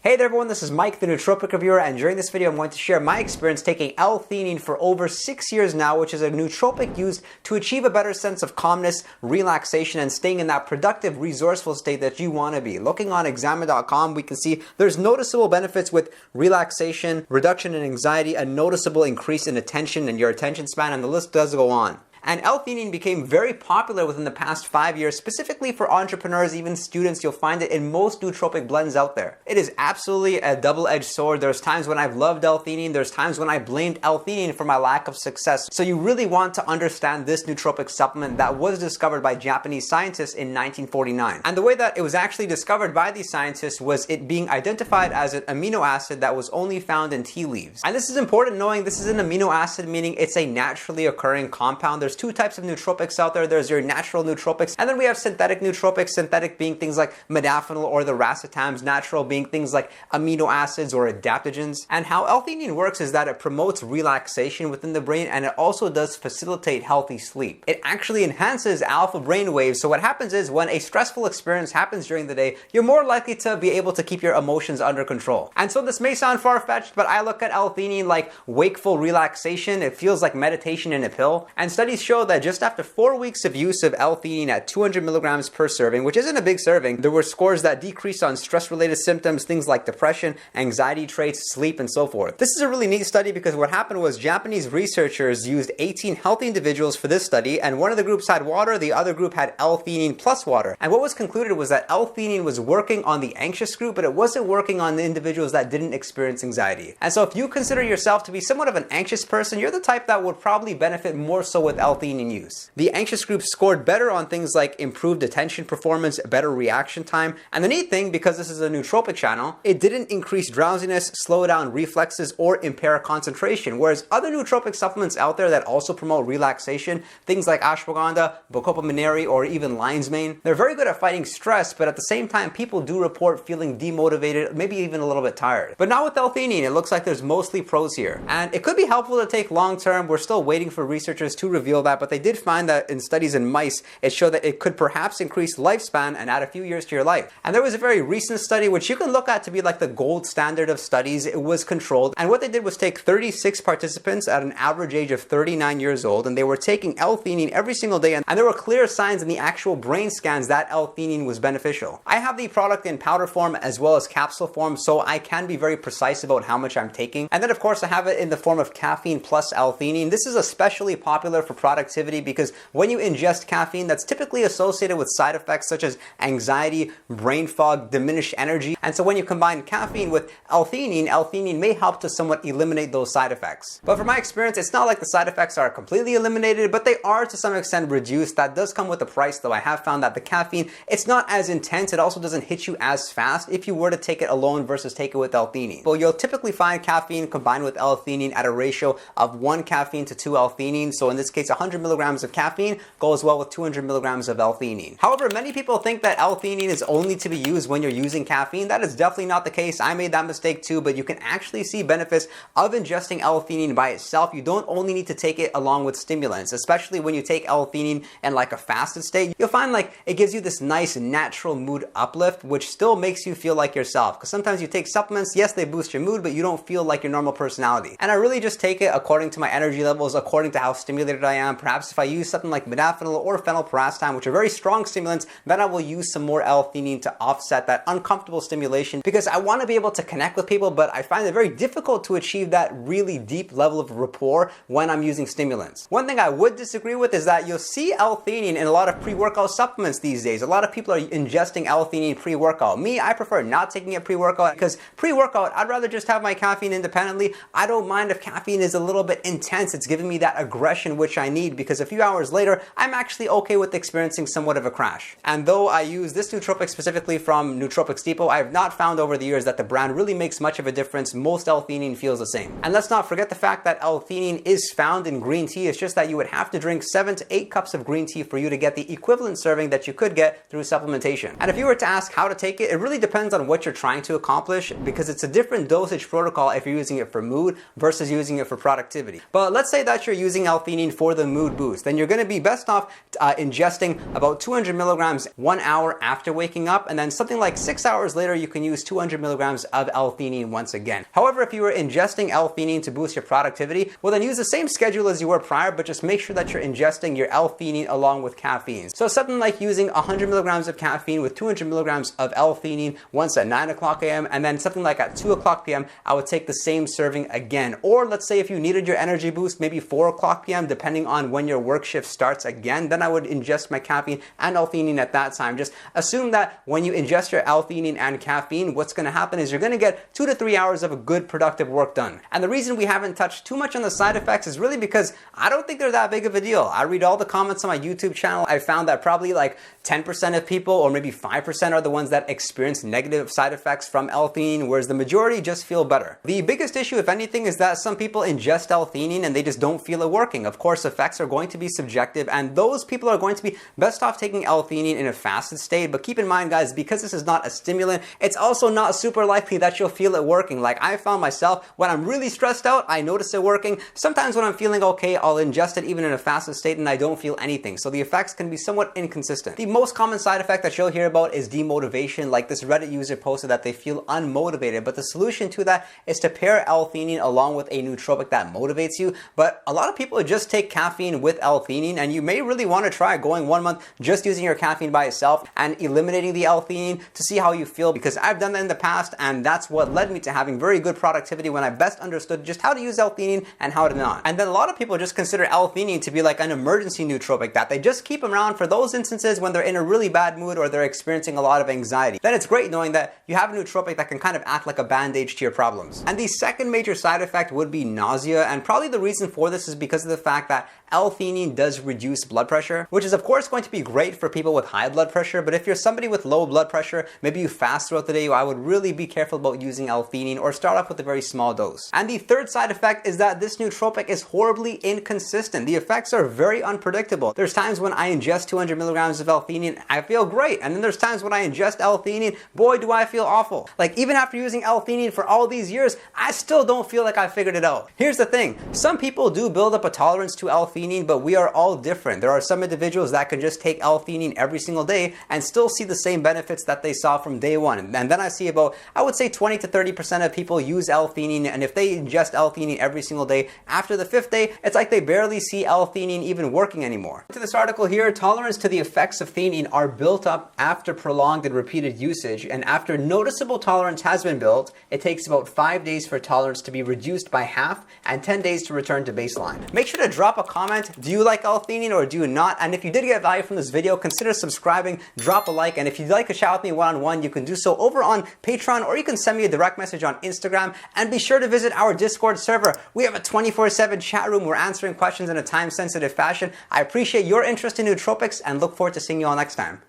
Hey there everyone, this is Mike, the Nootropic reviewer, and during this video I'm going to share my experience taking L-Theanine for over 6 years now, which is a nootropic used to achieve a better sense of calmness, relaxation, and staying in that productive, resourceful state that you want to be. Looking on examine.com, we can see there's noticeable benefits with relaxation, reduction in anxiety, a noticeable increase in attention and your attention span, and the list does go on. And L-Theanine became very popular within the past 5 years, specifically for entrepreneurs, even students. You'll find it in most nootropic blends out there. It is absolutely a double-edged sword. There's times when I've loved L-Theanine, there's times when I blamed L-Theanine for my lack of success. So you really want to understand this nootropic supplement that was discovered by Japanese scientists in 1949. And the way that it was actually discovered by these scientists was it being identified as an amino acid that was only found in tea leaves. And this is important knowing this is an amino acid, meaning it's a naturally occurring compound. There's two types of nootropics out there. There's your natural nootropics, and then we have synthetic nootropics, synthetic being things like modafinil or the racetams, natural being things like amino acids or adaptogens. And how L-Theanine works is that it promotes relaxation within the brain, and it also does facilitate healthy sleep. It actually enhances alpha brain waves, so what happens is when a stressful experience happens during the day, you're more likely to be able to keep your emotions under control. And so this may sound far-fetched, but I look at L-Theanine like wakeful relaxation. It feels like meditation in a pill, and studies show that just after 4 weeks of use of L-Theanine at 200 milligrams per serving, which isn't a big serving, there were scores that decreased on stress-related symptoms, things like depression, anxiety traits, sleep, and so forth. This is a really neat study because what happened was Japanese researchers used 18 healthy individuals for this study, and one of the groups had water, the other group had L-Theanine plus water. And what was concluded was that L-Theanine was working on the anxious group, but it wasn't working on the individuals that didn't experience anxiety. And so if you consider yourself to be somewhat of an anxious person, you're the type that would probably benefit more so with L-Theanine use. The anxious group scored better on things like improved attention performance, better reaction time, and the neat thing, because this is a nootropic channel, it didn't increase drowsiness, slow down reflexes, or impair concentration, whereas other nootropic supplements out there that also promote relaxation, things like ashwagandha, bacopa mineri, or even lion's mane, they're very good at fighting stress, but at the same time, people do report feeling demotivated, maybe even a little bit tired. But not with L-Theanine. It looks like there's mostly pros here. And it could be helpful to take long term. We're still waiting for researchers to reveal that, but they did find that in studies in mice, it showed that it could perhaps increase lifespan and add a few years to your life. And there was a very recent study which you can look at to be like the gold standard of studies. It was controlled, and what they did was take 36 participants at an average age of 39 years old, and they were taking L-Theanine every single day, and there were clear signs in the actual brain scans that L-Theanine was beneficial. I have the product in powder form as well as capsule form, so I can be very precise about how much I'm taking. And then of course I have it in the form of caffeine plus L-Theanine. This is especially popular for productivity because when you ingest caffeine, that's typically associated with side effects such as anxiety, brain fog, diminished energy. And so when you combine caffeine with L-Theanine, L-Theanine may help to somewhat eliminate those side effects. But from my experience, it's not like the side effects are completely eliminated, but they are to some extent reduced. That does come with a price though. I have found that the caffeine, it's not as intense. It also doesn't hit you as fast if you were to take it alone versus take it with L-Theanine. But you'll typically find caffeine combined with L-Theanine at a ratio of 1 caffeine to 2 L-Theanine. So in this case, 100 milligrams of caffeine goes well with 200 milligrams of L-Theanine. However, many people think that L-Theanine is only to be used when you're using caffeine. That is definitely not the case. I made that mistake too, but you can actually see benefits of ingesting L-Theanine by itself. You don't only need to take it along with stimulants, especially when you take L-Theanine in like a fasted state. You'll find like it gives you this nice natural mood uplift, which still makes you feel like yourself. Because sometimes you take supplements, yes, they boost your mood, but you don't feel like your normal personality. And I really just take it according to my energy levels, according to how stimulated I am. Perhaps if I use something like modafinil or phenylparastam, which are very strong stimulants, then I will use some more L-Theanine to offset that uncomfortable stimulation because I want to be able to connect with people, but I find it very difficult to achieve that really deep level of rapport when I'm using stimulants. One thing I would disagree with is that you'll see L-Theanine in a lot of pre-workout supplements these days. A lot of people are ingesting L-Theanine pre-workout. Me, I prefer not taking it pre-workout because pre-workout, I'd rather just have my caffeine independently. I don't mind if caffeine is a little bit intense. It's giving me that aggression which I need because a few hours later, I'm actually okay with experiencing somewhat of a crash. And though I use this nootropic specifically from Nootropics Depot, I have not found over the years that the brand really makes much of a difference. Most L-Theanine feels the same. And let's not forget the fact that L-Theanine is found in green tea. It's just that you would have to drink 7 to 8 cups of green tea for you to get the equivalent serving that you could get through supplementation. And if you were to ask how to take it, it really depends on what you're trying to accomplish because it's a different dosage protocol if you're using it for mood versus using it for productivity. But let's say that you're using L-Theanine for the a mood boost, then you're going to be best off ingesting about 200 milligrams 1 hour after waking up, and then something like 6 hours later you can use 200 milligrams of L-Theanine once again. However, if you were ingesting L-Theanine to boost your productivity, well then use the same schedule as you were prior, but just make sure that you're ingesting your L-Theanine along with caffeine. So something like using 100 milligrams of caffeine with 200 milligrams of L-Theanine once at 9 o'clock a.m. and then something like at 2 o'clock p.m. I would take the same serving again. Or let's say if you needed your energy boost maybe 4 o'clock p.m. depending on when your work shift starts again, then I would ingest my caffeine and L-Theanine at that time. Just assume that when you ingest your L-Theanine and caffeine, what's going to happen is you're going to get 2 to 3 hours of a good productive work done. And the reason we haven't touched too much on the side effects is really because I don't think they're that big of a deal. I read all the comments on my YouTube channel. I found that probably like 10% of people or maybe 5% are the ones that experience negative side effects from L-Theanine, whereas the majority just feel better. The biggest issue, if anything, is that some people ingest L-Theanine and they just don't feel it working. Of course, effects are going to be subjective, and those people are going to be best off taking L-Theanine in a fasted state. But keep in mind, guys, because this is not a stimulant, it's also not super likely that you'll feel it working. Like I found myself, when I'm really stressed out, I notice it working. Sometimes when I'm feeling okay, I'll ingest it even in a fasted state and I don't feel anything. So the effects can be somewhat inconsistent. The most common side effect that you'll hear about is demotivation. Like this Reddit user posted that they feel unmotivated, but the solution to that is to pair L-Theanine along with a nootropic that motivates you. But a lot of people just take caffeine with L-Theanine, and you may really want to try going 1 month just using your caffeine by itself and eliminating the L-Theanine to see how you feel, because I've done that in the past and that's what led me to having very good productivity when I best understood just how to use L-Theanine and how to not. And then a lot of people just consider L-Theanine to be like an emergency nootropic that they just keep around for those instances when they're in a really bad mood or they're experiencing a lot of anxiety. Then it's great knowing that you have a nootropic that can kind of act like a bandage to your problems. And the second major side effect would be nausea, and probably the reason for this is because of the fact that L-Theanine does reduce blood pressure, which is of course going to be great for people with high blood pressure, but if you're somebody with low blood pressure, maybe you fast throughout the day, I would really be careful about using L-Theanine or start off with a very small dose. And the third side effect is that this nootropic is horribly inconsistent. The effects are very unpredictable. There's times when I ingest 200 milligrams of L-Theanine, I feel great, and then there's times when I ingest L-Theanine, boy do I feel awful. Like even after using L-Theanine for all these years, I still don't feel like I figured it out. Here's the thing, some people do build up a tolerance to L-Theanine, but we are all different. There are some individuals that can just take L-Theanine every single day and still see the same benefits that they saw from day one. And then I see about, I would say 20 to 30% of people use L-Theanine, and if they ingest L-Theanine every single day, after the 5th day, it's like they barely see L-Theanine even working anymore. To this article here, tolerance to the effects of theanine are built up after prolonged and repeated usage, and after noticeable tolerance has been built, it takes about 5 days for tolerance to be reduced by half and 10 days to return to baseline. Make sure to drop a comment. Do you like L-Theanine or do you not? And if you did get value from this video, consider subscribing, drop a like, and if you'd like to chat with me one-on-one, you can do so over on Patreon, or you can send me a direct message on Instagram, and be sure to visit our Discord server. We have a 24/7 chat room. We're answering questions in a time-sensitive fashion. I appreciate your interest in nootropics and look forward to seeing you all next time.